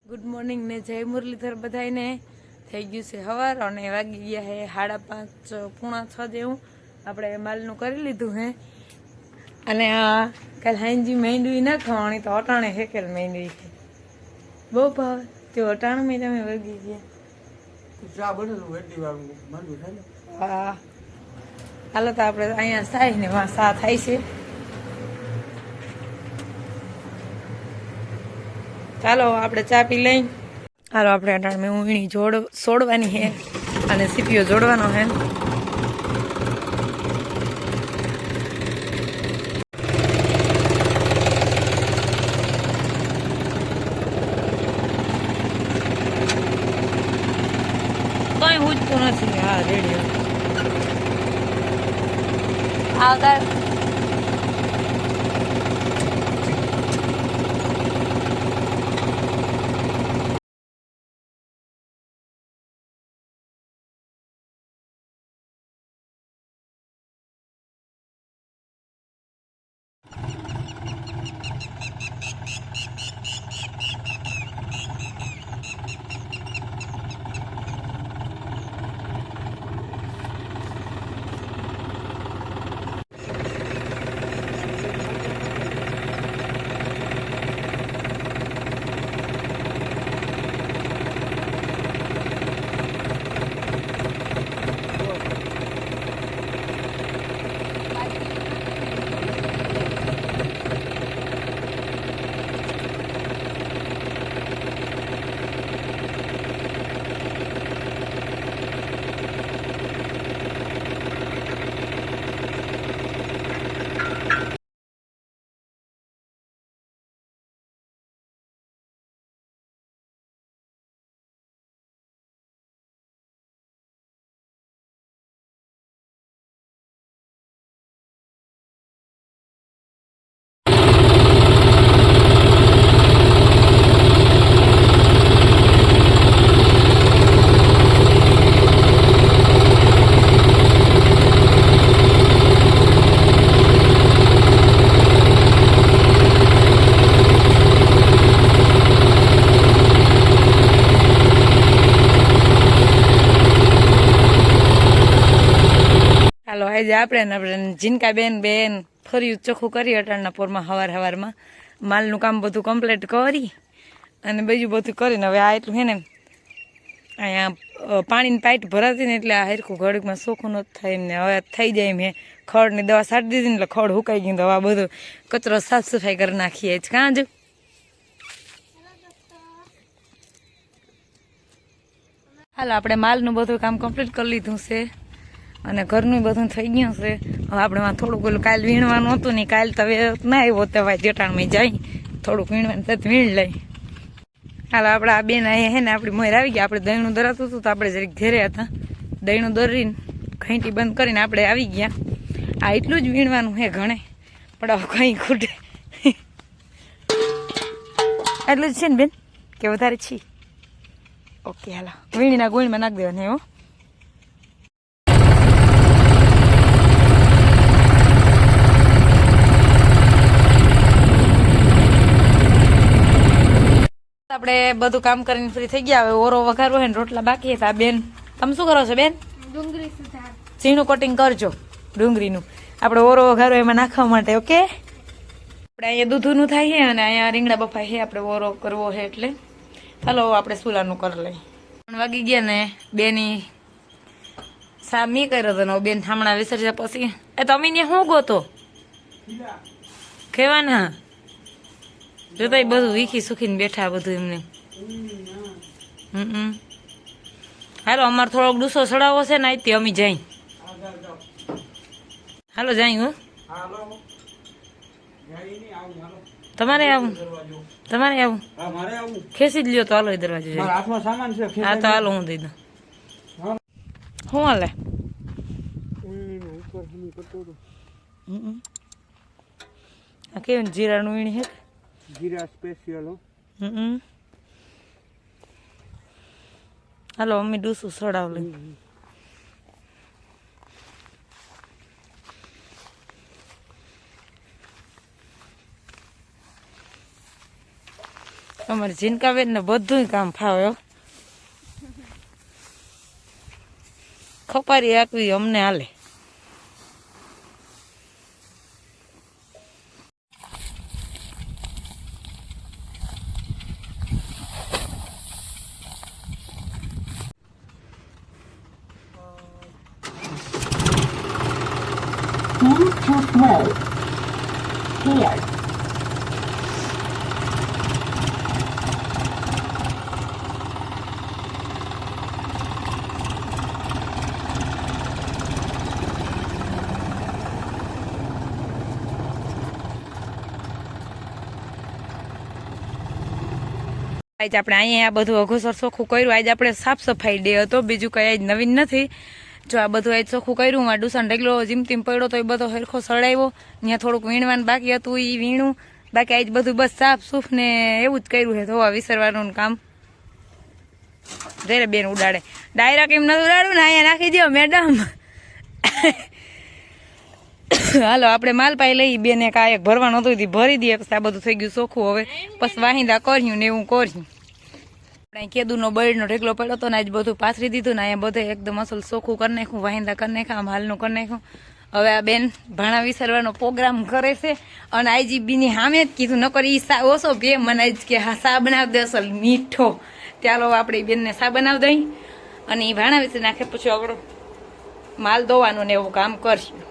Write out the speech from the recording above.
Good morning ને જય મુરલીધર બધાને થઈ ગયું છે સવાર અને વાગી ગયા હે 5:30 પોણા 6 જેવું આપણે માલનું કરી લીધું હે અને કાલ હાંજી મહેંદી ના ખાવાની તો અટાણે હેકેલ મહેંદી છે બહુ ભાવ તે અટાણ મેં તમે વાગી ગયા ચા બનેલું એટલી વાર માંડવી થાય ને હા હાલો તો આપણે અહીંયા થાય ને માં સા થાય છે ચાલો આપણે ચા પી લઈ હાલો આપણે અટાણ મેં ઊંઘણી સોડવાની હે અને સીપીઓ જોડવાનો હે કઈ ઉજતું નથી હા રેડિયો આગળ હાલો આજે આપણે જીનકા બેન ફર્યું ચોખ્ખું કરી અટાણના પોરમાં હવારમાં માલનું કામ બધું કમ્પ્લીટ કરી અને બીજું બધું કરીને હવે આ એટલું હે ને અહીંયા પાણીની પાઇટ ભરાતી ને એટલે આ હરખું ઘડીકમાં ચોખ્ખું નથી થાય એમને હવે થઈ જાય એમ હે ખડની દવા છાંટી દીધી ને એટલે ખડ હુકાઈ ગયું તો હવે આ બધું કચરો સાફ સફાઈ કરી નાખીએ જ કાં જ હાલો આપણે માલનું બધું કામ કમ્પ્લીટ કરી લીધું છે અને ઘરનું બધું થઈ ગયું છે હવે આપણે થોડુંક ઓલું કાલ વીણવાનું હતું ને કાલ તો ના આવ્યો તો ભાઈ જેટાણમાં જઈ થોડુંક વીણવાનું તો વીણ લઈ હાલો આપણે આ બેન અહીંયા હે ને આપણી મોર આવી ગયા આપણે દહીંનું દરાતું હતું તો આપણે જરીક ઘેરે હતા દહીંનું દરીને ઘંટી બંધ કરીને આપણે આવી ગયા આ એટલું જ વીણવાનું હે ઘણે પણ હવે કંઈ ખૂટે એટલું જ છે ને બેન કે વધારે છી ઓકે હાલો વીણીના ગોળીમાં નાખી દેવાની હો આપણે બધું કામ કરીને ફ્રી થઈ ગયા હવે ઓરો વઘારવો હે ને રોટલા બાકી હતા બેન તમે શું કરો છો બેન ડુંગળી સુધાર ઝીણું કટિંગ કરજો ડુંગળીનું આપણે ઓરો વઘારો એમાં નાખવા માટે ઓકે આપણે અહીંયા દૂધનું થાય છે અને અહીંયા રીંગણા બફાય છે આપણે ઓરો કરવો છે એટલે ચાલો આપણે સુલાનું કરી લઈએ 3 વાગી ગયા ને બેની સા મી કર્યો હતો ને બેન થામણા વિસર્જા પછી એ તમે ને શું ગોતો કેવાના જોતા બધું વીખી સુખીને બેઠા બધું એમને હાલો અમારે થોડોક ડૂસો ચડાવવો છે ને આથી અમે જાય હાલો જાય હો તમારે આવું ખેંચી જ લ્યો તો હાલો એ દરવાજો જાય હા તો હાલો હું દઈ દઉં શું હાલે આ કેવું જીરાનું વીણી હે જીરા સ્પેશિયલ હાલો મમ્મી ડૂસું સડાવ લઈ અમારે જીનકાબેન ને બધું કામ ફાવે ખપારી આપવી અમને હાલે Move to flow. Here. આજ આપણે અહીંયા આ બધું અઘોસર ચોખ્ખું કર્યું આજ આપણે સાફ સફાઈ ડે હતો બીજું કઈ આજ નવીન નથી જો આ બધું આજ ચોખ્ખું કર્યું આ ડુસાન ઢગલો જીમતીમ પડ્યો તો એ બધો હરખો સડાવ્યો ત્યાં થોડુંક વીણવાનું બાકી હતું એ વીણું બાકી આજ બધું બસ સાફ સૂફ ને એવું જ કર્યું છે ધોવા વિસરવાનું કામ જયારે બેન ઉડાડે ડાયરા કેમ નથી ઉડાડવું ને અહીંયા નાખી દો મેડમ હાલો આપણે માલ પાઈ લઈ બેને કાંઈક ભરવાનું હતું ભરી દઈએ પછી આ બધું થઈ ગયું ચોખ્ખું હવે પછી વાહિંદા કર્યું ને એવું કર્યું આપણે કેદુનો બળનો ઢેકલો પડ્યો હતો ને આજ બધું પાથરી દીધું ને અહીંયા બધે એકદમ અસલ ચોખ્ખું કરી નાખ્યું વાહિંદા કરી નાખ્યા આમ હાલનું કરી નાખ્યું હવે આ બેન ભાણા વિસરવાનો પ્રોગ્રામ કરે છે અને આઈજીબીની સામે જ કીધું નકર ઈ સા ઓછો બે મને જ કે હા સા બનાવી દે અસલ મીઠો ચાલો આપણે બેનને સા બનાવી દઈ અને એ ભાણા વિસરી નાખે પછી આગળ માલ દોવાનું ને એવું કામ કરશું